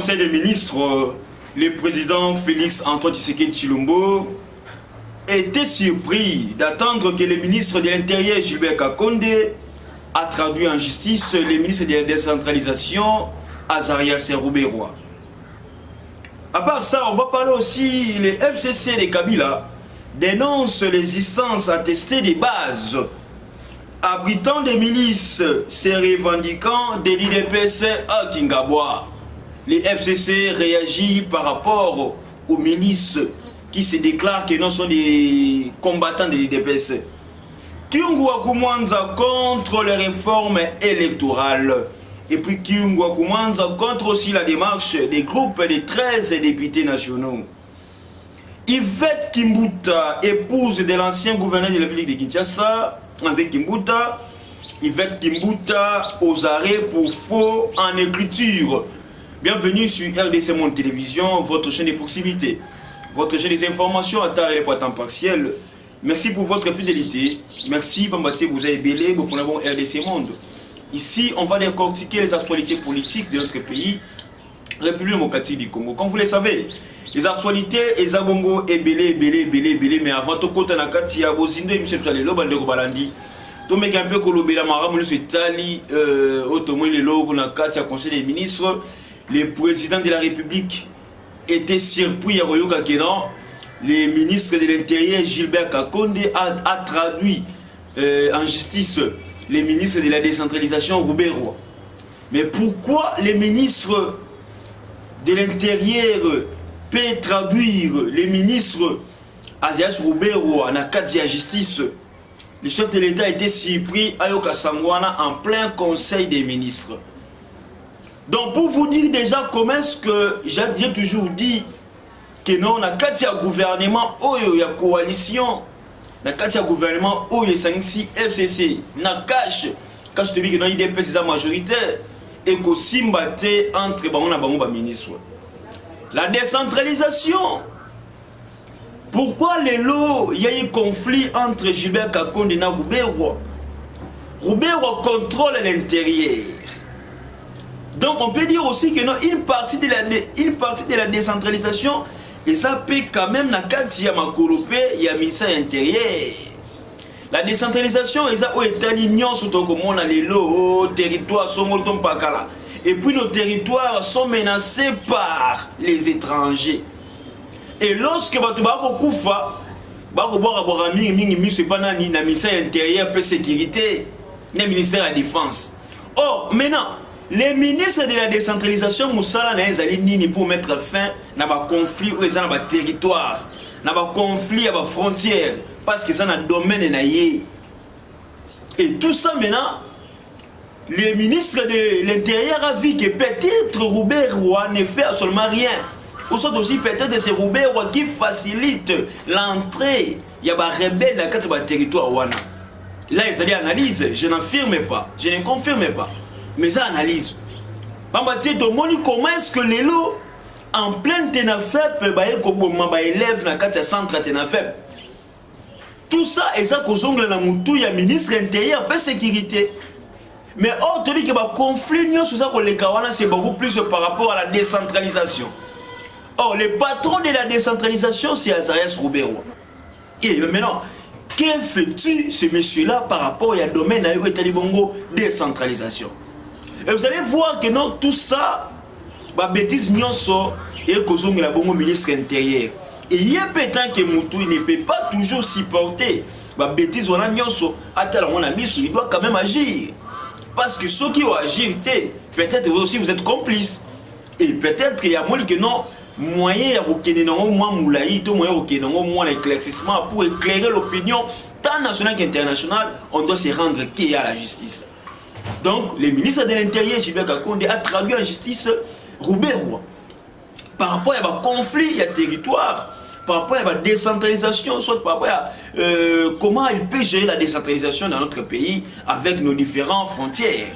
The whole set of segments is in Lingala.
Conseil des ministres, le président Félix Antoine Tshisekedi Tshilombo était surpris d'attendre que le ministre de l'Intérieur Gilbert Kakonde a traduit en justice le ministre de la décentralisation Azarias Rouberois. À part ça, on va parler aussi, le FCC de Kabila dénonce l'existence attestée des bases abritant des milices se revendiquant de l'IDPS à Kingabwa. Le FCC réagit par rapport aux milices qui se déclarent que non sont des combattants de l'IDPS. Kyungu Akumanza contre les réformes électorales. Et puis Kyungu Akumanza contre aussi la démarche des groupes de 13 députés nationaux. Yvette Kimbuta, épouse de l'ancien gouverneur de la ville de Kinshasa, André Kimbuta, Yvette Kimbuta aux arrêts pour faux en écriture. Bienvenue sur RDC Monde Télévision, votre chaîne de proximité, votre chaîne des informations à temps et à temps partiel. Merci pour votre fidélité. Merci Bambati, vous avez belé pour le bon RDC Monde. Ici, on va décortiquer les actualités politiques de notre pays, République démocratique du Congo. Comme vous le savez, les actualités, les abongo et belé, mais avant tout, quand on a Kati à Bozinde, M. Psalelo, Bandeko Balandi, tout mec un peu colobé Maram, le Tali, Otomo, le logo, na Kati à Conseil des ministres, le président de la République était surpris à Royoka Kenan, le ministre de l'Intérieur, Gilbert Kakonde, a traduit en justice les ministres de la décentralisation, Rouberois. Mais pourquoi les ministres de l'Intérieur peut traduire les ministres Azarias Rouberois na kati ya justice? Le chef de l'État était surpris à Yoka Sangwana en plein conseil des ministres. Donc pour vous dire déjà comment est-ce que j'ai toujours dit que non, na kati ya gouvernement oyo ya coalition, na kati ya gouvernement oyo sangisi FCC na cash te dis que non IDP c'est majoritaire et que simbate entre bango na bango ba ministre. La décentralisation. Pourquoi les lots, il y a eu conflit entre Gilbert Kakonde et Rouberois? Rouberois contrôle l'intérieur. Donc on peut dire aussi que non, une partie de la décentralisation, et ça peut quand même na kati ya makolope ya ministère intérieur. La décentralisation, ils ont été l'union surtout comme on a les lots, territoires sont molto pakala. Et puis nos territoires sont menacés par les étrangers. Et lorsque Batouba Koufa, Barouba c'est pas na ministère intérieur et sécurité, le ministère de la défense. Or, maintenant, les ministres de la décentralisation, Moussala Nini pour mettre fin à un conflit où ils ont un territoire, à un conflit à la frontière, parce qu'ils ont un domaine naïe. Et tout ça maintenant, le ministre de l'Intérieur a vu que peut-être Rouberois ne fait absolument rien. Ou soit aussi peut-être c'est Rouberois qui facilite l'entrée. Il y a des rebelles dans le territoire. Là, ils allaient analyser. Je n'affirme pas. Je ne confirme pas. Mais ça analyse. Comment est-ce que les lots en pleine ténafep, élève dans le centre ténafep. Tout ça, et ça, il y a ministre intérieur, pas sécurité. Mais or, tu dis que le conflit, c'est beaucoup plus par rapport à la décentralisation. Or, le patron de la décentralisation, c'est Azarias Rouberois. Et maintenant, que fais-tu, ce monsieur-là, par rapport au domaine de décentralisation? Et vous allez voir que non, tout ça, bêtise nyonso et que la bongo ministre intérieur. Et il y a peut-être que Moutou ne peut pas toujours supporter bêtise on a nyonso, il doit quand même agir. Parce que ceux qui vont agir, peut-être vous aussi vous êtes complices. Et peut-être qu'il y a moins que non, moyen de éclaircissement pour éclairer l'opinion tant nationale qu'internationale, on doit se rendre qui à la justice. Donc, le ministre de l'Intérieur, Gilbert Kakonde, a traduit en justice Rouberois. Par rapport à un conflit, il y a territoire, par rapport à la décentralisation, soit par rapport à comment il peut gérer la décentralisation dans notre pays avec nos différentes frontières.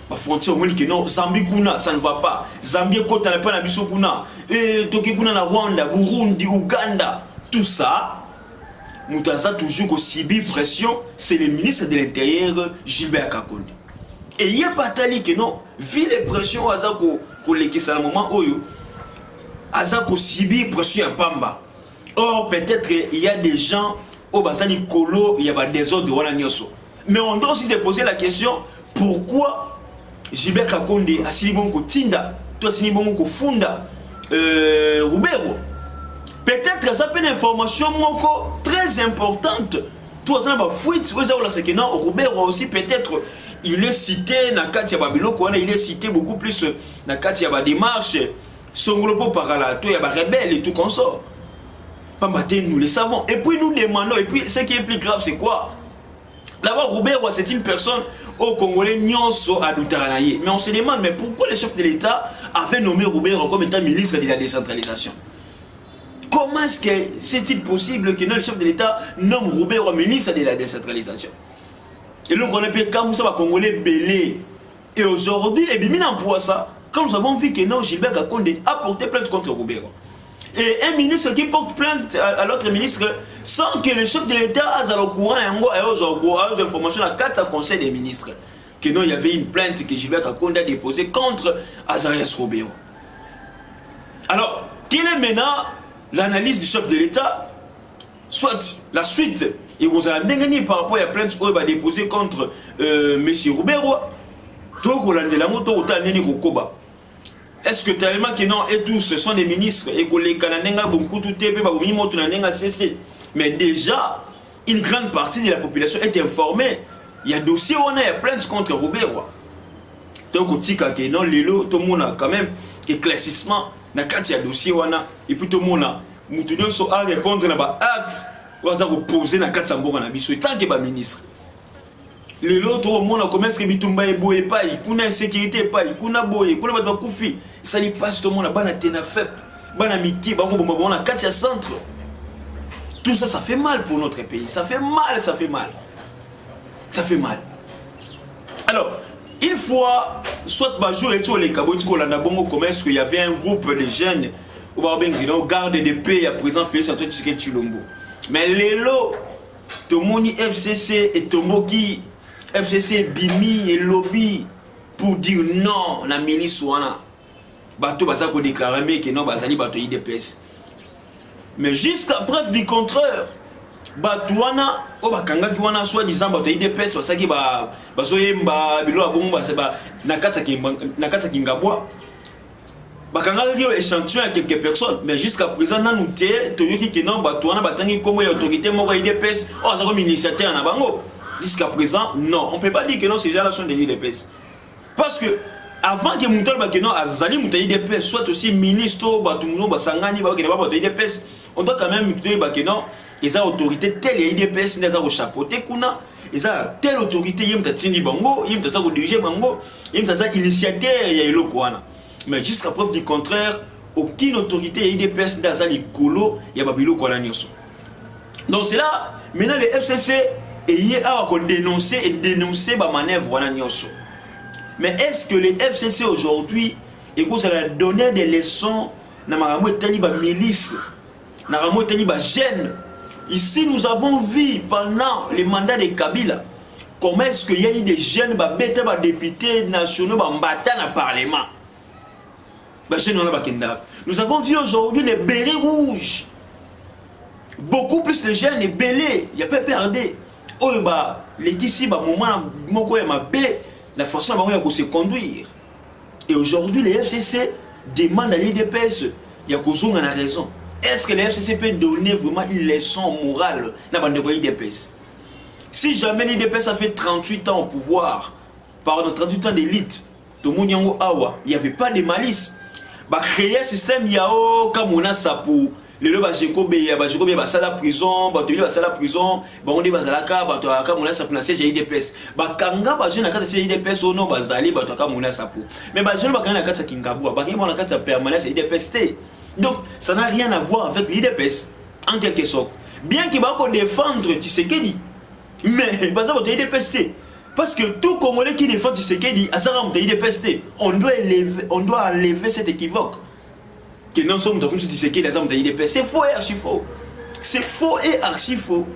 La frontière, on dit que non, Zambie, ça ne va pas. Zambie, Kota, n'a pas la Bissokuna, Toki, na Rwanda, Burundi, Ouganda, tout ça. Moutaza toujours aussi pression, c'est le ministre de l'Intérieur Gilbert Kakonde. Et il y a pas tali que non, vu les pressions azako qui sont à un moment où azako subir pression à Pamba. Or peut-être il y a des gens au Bazani Kolo, il y a des autres de Wana Nyoso. Mais on doit aussi se poser la question pourquoi Gilbert Kakonde a Silibongo Tinda, toi Silibongo Funda Rubero. Peut-être ça peut une information très importante. Toi ça va fuite, c'est que non, Rubero aussi peut-être il est cité dans Katia Babiloko, il est cité beaucoup plus dans Katia ba démarche Songolopo Parala, toi il y a des rebelles et tout comme ça. Nous le savons. Et puis nous demandons, et puis ce qui est plus grave c'est quoi? D'abord, Robert, c'est une personne au Congolais nyonso à Doutaranaye. Mais on se demande, mais pourquoi le chef de l'État avait nommé Robert comme étant ministre de la décentralisation? Comment est-ce que c'est-il possible que le chef de l'État nomme Robert ministre de la décentralisation? Et donc on a pu comme ça, Congolais belé. Et aujourd'hui, et bien pour ça, quand nous avons vu que non, Gilbert Kakonde a porté plainte contre Robert. Et un ministre qui porte plainte à l'autre ministre sans que le chef de l'État ait au courant et aux informations à 4 conseils des ministres. Que non, il y avait une plainte que Gilbert Kakonde a déposée contre Azarias Robert. Alors, quelle est maintenant l'analyse du chef de l'État? Soit la suite, et vous allez par rapport à la plainte qu'on va déposer contre M. Robert. Est-ce que tellement que non, et tous ce sont des ministres et que les Canadiens beaucoup tout est mais déjà, une grande partie de la population est informée. Il y a dossier où on a plainte contre Robert. Donc, non, Lilo, tout le monde a quand même éclaircissement. Il y a dossier où on a, et puis tout le monde a répondre à l'acte, on va poser dans 400 jours tant que ministre. Les autres au monde commence que bitumba et boye pas, il y a insécurité pas, il y a boye, il y a koufi. Ça lui passe tout le monde à bana tena fep, bana miki, bana katia centre. Tout ça, ça fait mal pour notre pays. Ça fait mal, ça fait mal. Ça fait mal. Alors, une fois, soit Bajou et tout les Kabouti Kolanda Bongo commerce, qu'il y avait un groupe de jeunes au garde de paix à présent Félix Antoine Tshisekedi Tshilombo. Mais les lots, Tomoni FCC et Tomoki FCC Bimi et lobby pour dire non na ministre wana bato baza ko déclarer que non bazali bato IDPS. Mais jusqu'à preuve du contraire bato wana o bakanga ki wana soit disant bato IDPS basaki ba bazoyemba bilo abomba c'est ba nakatsa kingabwa bakanga ki échantillon à quelques personnes mais jusqu'à présent na nous té toyoki que non bato wana batangi comme autorité moko IDPS o za comme initiateur na bango. Jusqu'à présent, non. On ne peut pas dire que non, ces gens-là sont des IDPS. Parce que, avant que Moutal Bakeno Azali Moutaï IDPS soit aussi ministre, Batumuno, Basangani, IDPS, on doit quand même dire que ils ont autorité telle IDPS, ils ont chapeauté, ils ont telle autorité, ils ont Tindi Bango, ils ont dirigé Bango, ils ont initiateur, il y a mais jusqu'à preuve du contraire, aucune autorité IDPS n'a Kolo, il y a Babilo Kwananyoso. Donc c'est là, maintenant les FCC, et il a dénoncé et dénoncé ma manœuvre. Mais est-ce que les FCC aujourd'hui, et que ça a donné des leçons dans la milice, dans la gêne? Ici, nous avons vu pendant les mandats de Kabila, comment est-ce qu'il y a eu des jeunes des députés nationaux dans le Parlement. Nous avons vu aujourd'hui les bérets rouges. Beaucoup plus de jeunes et bélés. Il n'y a pas perdu. Oh, les ici, moment, la façon dont se conduire. Et aujourd'hui, les FCC demandent à l'IDPS, il y a a raison. Est-ce que les FCC peut donner vraiment une leçon morale dans l'IDPS? Si jamais l'IDPS a fait 38 ans au pouvoir, pardon, 38 ans d'élite, tout le monde il n'y avait pas de malice. Créer un système, il y a Kamona Sapou. Les gens qui ont été la prison, la prison, on dit bazalaka, bataka mona sapu na siège IDPS. Bakanga baje na kata siège IDPS ono bazali bataka mona sapu. Mais baje bakanga na kata kingabwa, bakanga na kata permanence IDPS. Donc ça n'a rien à voir avec l'IDPS en quelque sorte. Bien qu'il va défendre Tshisekedi, mais baza bataka IDPS. Parce que tout Congolais qui défend Tshisekedi, asaram de IDPS, on doit enlever cet équivoque. Que non sommes comme si Tshisekedi les hommes de l'IDPS. C'est faux et archi faux. C'est faux et archi faux.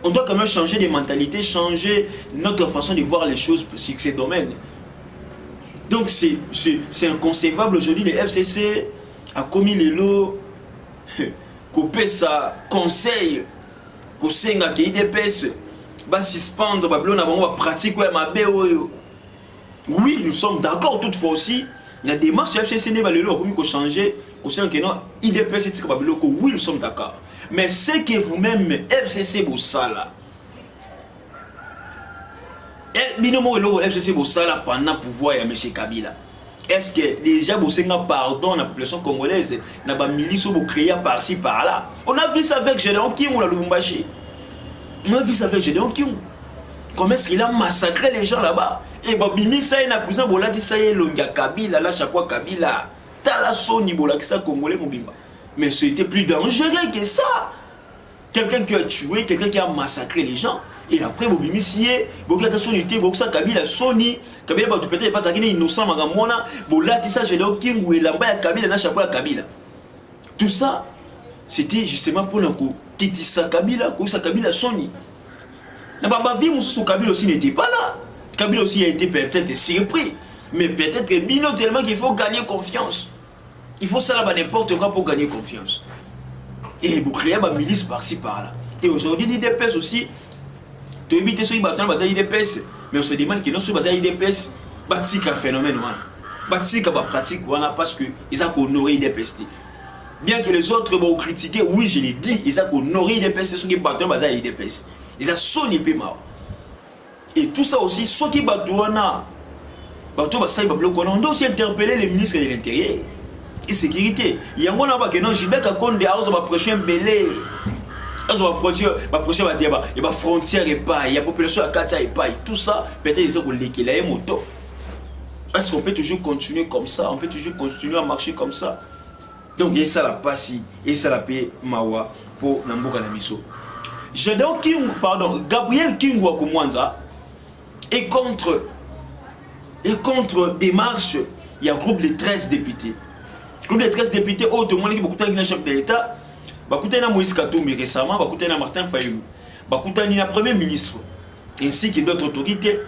On doit quand même changer de mentalité, changer notre façon de voir les choses sur ces domaines. Donc c'est inconcevable aujourd'hui. Le FCC a commis les lots, coupé sa conseil, qu'on senga que IDPS va suspendre, va pratiquer ma BO. Oui, nous sommes d'accord toutefois aussi. Il y a des marches FCC ne va le lot comme changer, qu'on sent que non IDPS c'est oui nous sommes d'accord. Mais c'est que vous-même FCC vous ça là. Binomo le FCC vous ça là pendant pouvoir ya M. Kabila. Est-ce que les gens vous pardon la population congolaise n'a pas milice ou créé par-ci par-là? On a vu ça avec Gédéon King ou la Lubumbashi. On a vu ça avec Gédéon King. Comment est-ce qu'il a massacré les gens là-bas? Et Bobimi ça y a plus bola dit ça y est longa Kabila là chaque fois Kabila tala soni bola que ça congolais mobimba. Mais c'était plus dangereux que ça. Quelqu'un qui a tué, quelqu'un qui a massacré les gens. Et après, vous avez mis beaucoup de sonité, beaucoup de Kabila Sony, Kabila va peut-être pas ça qui est innocent, Magamona, Bola, ça, j'ai le King ou Elamba, Kabila, n'a chaque fois Kabila. Tout ça, c'était justement pour nous quitter sa Kabila, pour sa Kabila Sony. La vie, mon Kabila aussi n'était pas là. Kabila aussi a été peut-être surpris, mais peut-être que Bino tellement qu'il faut gagner confiance. Il faut ça là-bas n'importe quoi pour gagner confiance. Et vous créez ma milice par-ci par-là. Et aujourd'hui, l'IDPS aussi. Tu évites ceux qui battent dans IDPS, mais on se demande que non seulement IDPS, batik un phénomène, batik un pratique, parce qu'ils ont honoré IDPS. Bien que les autres vont critiquer, oui, je l'ai dit, ils ont honoré IDPS, ceux qui battent dans IDPS. Ils ont sonné paiement. Et tout ça aussi, ceux qui battent dans on doit aussi interpeller les ministres de l'Intérieur et sécurité. Il y a un moment que non, Gilbert Kakonde a un prochain belé. Il y a frontière et pas, il y a population à Katia et pas, tout ça, peut-être ils ont les motos. Est-ce qu'on peut toujours continuer comme ça? On peut toujours continuer à marcher comme ça? Donc, il y a ça la passi, et ça la paix Mawa pour Namboka Namiso. Gabriel King Wakumwanza est contre des marches. Il y a un groupe de 13 députés. Le groupe de 13 députés, tout le monde qui a beaucoup de chefs de l'État. Bakutana Moïse Katumbi récemment, Bakutana Martin Fayulu, Bakutana la Premier ministre, ainsi que d'autres autorités.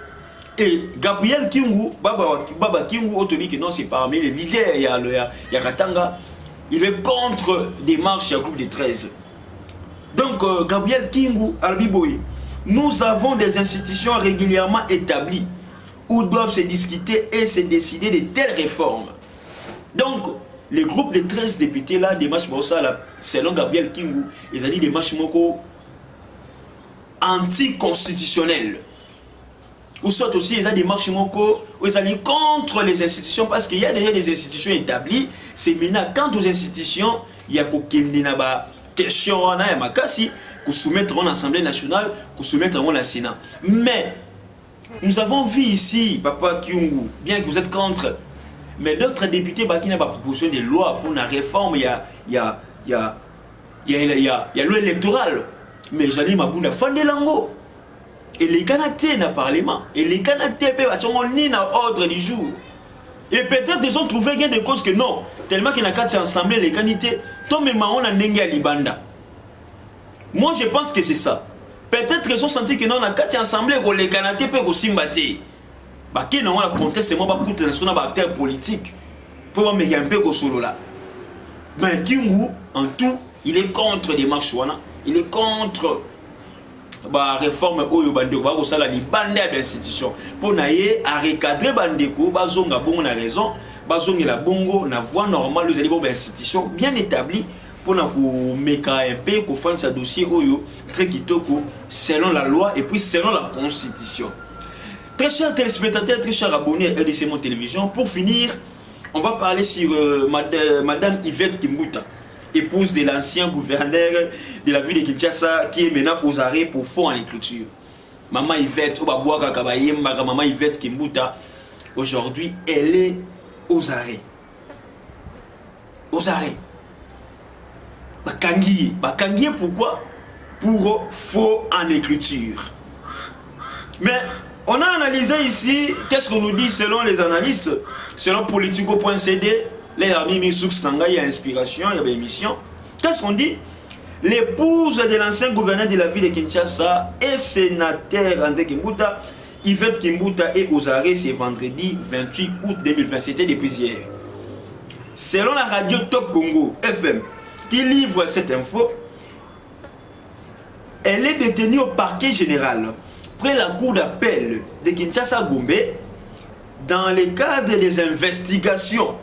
Et Gabriel Kingu, Baba Kingu, autorisé que non, c'est parmi les leaders, il y a Katanga, il est contre des marches à groupe de 13. Donc, Gabriel Kingu, Albiboy, nous avons des institutions régulièrement établies où doivent se discuter et se décider de telles réformes. Donc, les groupes de 13 députés là, des marches selon Gabriel Kingu, ils ont dit des marches anticonstitutionnelles. Ou soit aussi, ils ont des marches où ils ont dit contre les institutions parce qu'il y a déjà des institutions établies. C'est maintenant, quant aux institutions, il y a des questions qu'on soumettre en Assemblée nationale, qu'on soumettre en Sénat. Mais, nous avons vu ici, Papa Kingu, bien que vous êtes contre, mais d'autres députés qui n'ont pas proposé des lois pour la réforme, il y a loi électorale. Mais j'allais m'abonner à Fandelango. Et les Canadiens dans le Parlement. Et les Canadiens peuvent ni dans l'ordre du jour. Et peut-être ils ont trouvé gain de cause que non. Tellement qu'il y a quatre assemblées, les Canadiens, tout le monde a n'engue Libanda. Moi je pense que c'est ça. Peut-être qu'ils ont senti que non, dans quatre assemblées, les Canadiens peuvent aussi battre. Qui n'a pas contesté moi pas coûter national acteur politique pour me un peu au solo là. Mais Kingu en tout, il est contre les marches il est contre la réforme oyo bandeko ba ko sala li bande d'institution pour naie à recadrer bandeko bazonga bongo na raison bazonga la bongo na voie normale les alibos institution bien établie pour na ko meka un peu ko faire sa dossier oyo très kitoko selon la loi et puis selon la constitution. Très chers téléspectateurs, très chers abonnés à RDC Monde Télévision, pour finir, on va parler sur Madame Yvette Kimbuta, épouse de l'ancien gouverneur de la ville de Kinshasa, qui est maintenant aux arrêts pour fond en écriture. Maman Yvette, Maman Yvette Kimbuta, aujourd'hui, elle est aux arrêts. Aux arrêts. Bakangié. Bakangié pourquoi? Pour faux en écriture. Mais on a analysé ici, qu'est-ce qu'on nous dit selon les analystes, selon politico.cd, les amis Missoux Nanga, il y a inspiration, il y a émission. Qu'est-ce qu'on dit? L'épouse de l'ancien gouverneur de la ville de Kinshasa et sénateur André Kimbuta Yvette Kimbuta est aux arrêts ce vendredi 28 août 2020. C'était depuis hier. Selon la radio Top Congo FM, qui livre cette info, elle est détenue au parquet général près la cour d'appel de Kinshasa-Gombe dans le cadre des investigations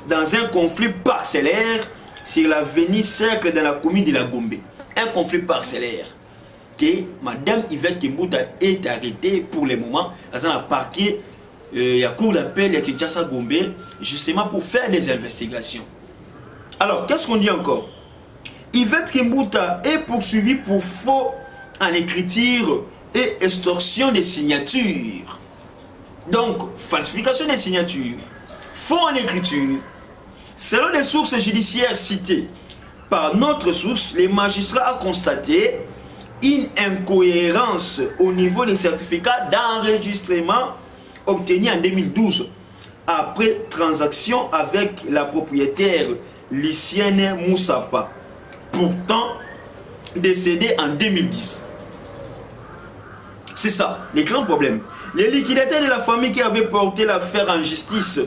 dans un conflit parcellaire sur l'avenue Cercle dans la commune de la Gombe. Un conflit parcellaire que Madame Yvette Kimbuta est arrêtée pour le moment dans un parquet la cour d'appel de Kinshasa-Gombe justement pour faire des investigations. Alors, qu'est-ce qu'on dit encore? Yvette Kimbuta est poursuivie pour faux en écriture et extorsion des signatures. Donc, falsification des signatures, faux en écriture. Selon les sources judiciaires citées par notre source, les magistrats ont constaté une incohérence au niveau des certificats d'enregistrement obtenus en 2012 après transaction avec la propriétaire Lycienne Moussapa, pourtant décédée en 2010. C'est ça, les grands problèmes. Les liquidateurs de la famille qui avaient porté l'affaire en justice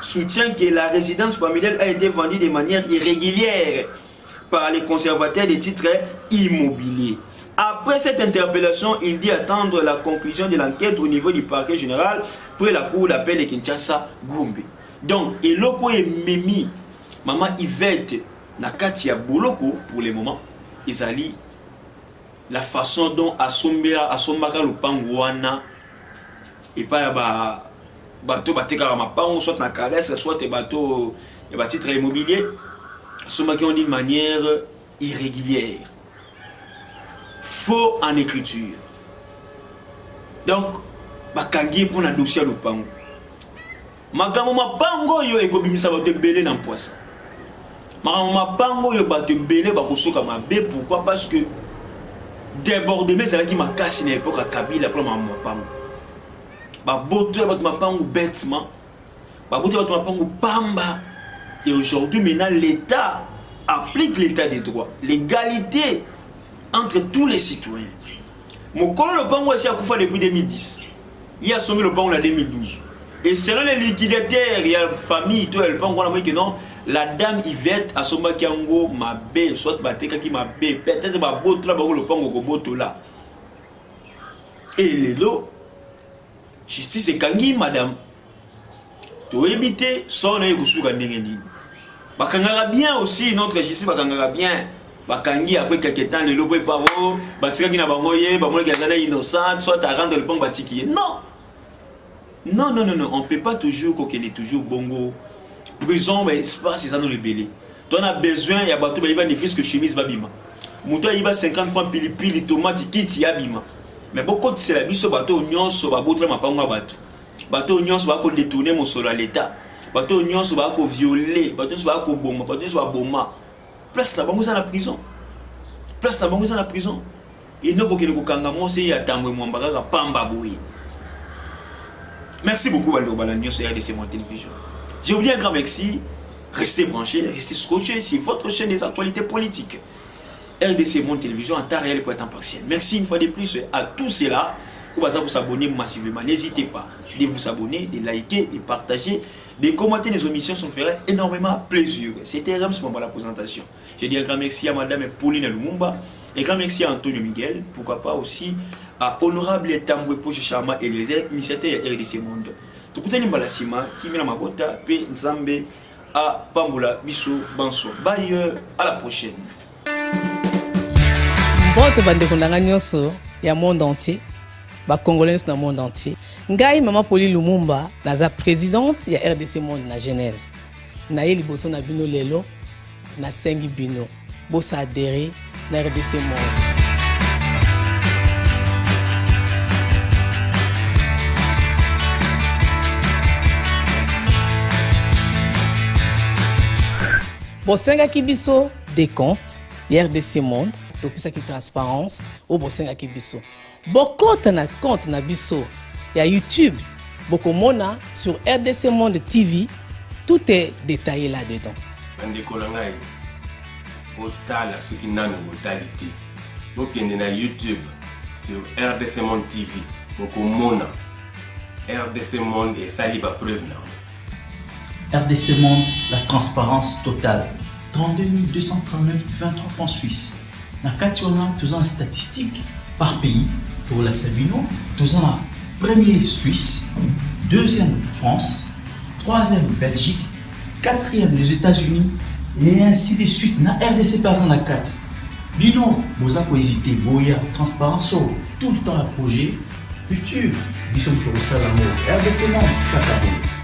soutiennent que la résidence familiale a été vendue de manière irrégulière par les conservateurs des titres immobiliers. Après cette interpellation, il dit attendre la conclusion de l'enquête au niveau du parquet général pour la cour d'appel de Kinshasa-Gombe. Donc, et loko et Mimi, maman Yvette, Nakatia Boloko, pour le moment, ils allient la façon dont Asombaka le Pangouana et pas bateau batekara mapango, soit na caresse, soit des bateaux et titres immobiliers, Asombaka ont d'une manière irrégulière. Faux en écriture. Donc, bakangi pour un dossier de pango. Makambo mapango yo ekobimisa bato belé na poisson. Makambo mapango yo bato belé bakosoka mabe. Pourquoi? Parce que débordement ezalaki makasi na époque à Kabila pour mapango. Baboto bato mapango bêtement. Baboto bato mapango pamba. Et aujourd'hui maintenant l'État applique l'état des droits, l'égalité entre tous les citoyens. Mon colon le pango ici a Koufa depuis 2010. Il a sommé le pango en 2012. Et selon les liquidateurs, il y a la famille, tout le pango, on a dit que non, la dame Yvette a sommé Kiango, ma bé, soit Bateka qui m'a bé, peut-être ma botte là, le pango goboto là. Et les lots, justice et kangi, madame. Tu éviter son œil goussou gandengeni. Bakangara bien aussi, notre justice bakangara bien. Bakangi après quelques temps le lobo pas beau batika qui na bangoye bamola qui est innocent soit à rendre le bon batiki. Non, on peut pas toujours coquiner toujours bongo prison mais espace c'est ça nous le belé. Tu as besoin ya bato ba ne fils que chemise babima muto iba 50 francs pili tomate kiti yabima mais beaucoup c'est la biso bato nyonso ba botre mapango bato nyonso ba ko détourner mon solo à l'état bato nyonso ba ko violer bato nyonso ba ko bomba bato nyonso ba bomba. Place na bango za na prison. Place na bango za na prison. Et non kokele ko kanga mo se ya tango mo mbaka pamba boui. Merci beaucoup Waldo Balanyo sur RDC Monde Télévision. Je vous dis un grand merci. Restez branchés, restez scotchés sur votre chaîne des actualités politiques. RDC Monde Télévision en temps réel et pour temps partiel. Merci une fois de plus à tous ceux-là. Vous pouvez vous abonner massivement. N'hésitez pas de vous abonner, de liker, de partager, de commenter les émissions. Ça me ferait énormément plaisir. C'était Rams pour la présentation. Je dis un grand merci à Madame Pauline Lumumba. Un grand merci à Antonio Miguel. Pourquoi pas aussi à Honorable Tambwe Poche Chama Eliezer, initiateur RDC Monde. Tout le monde qui met la mabota, P. Nzambe, à Pambula, Bissou, Banso. Bye, à la prochaine. Bonne bande de il y a monde entier. Congolais dans le monde entier. Ngai Maman Pauline Lumumba, la présidente de RDC Monde na Genève. Na yeli boso na bino lelo, na sengi bino. Bosa adhéré na RDC Monde. Bosenga kibiso des comptes, RDC Monde, depuis ça qui transparence, au bosenga kibiso. Beaucoup de compte na biso, il y a YouTube, beaucoup mona sur RDC Monde TV, tout est détaillé là-dedans. Bandeko langai, otala ce qui n'a pas de totalité. Donc il y a YouTube sur RDC Monde TV, beaucoup mona RDC Monde et Saliba preuve. RDC Monde, la transparence totale. 32 239 23 francs suisses. Na Kationa, tous en statistiques par pays. Pour la Sabino, tous en premier Suisse, deuxième France, troisième Belgique, quatrième les États-Unis et ainsi de suite. Na RDC pas en la 4. Bino, vous avez hésité, Boya, transparence, tout le temps à projet, futur, nous sommes pour ça l'amour. RDC Monde, Katabo.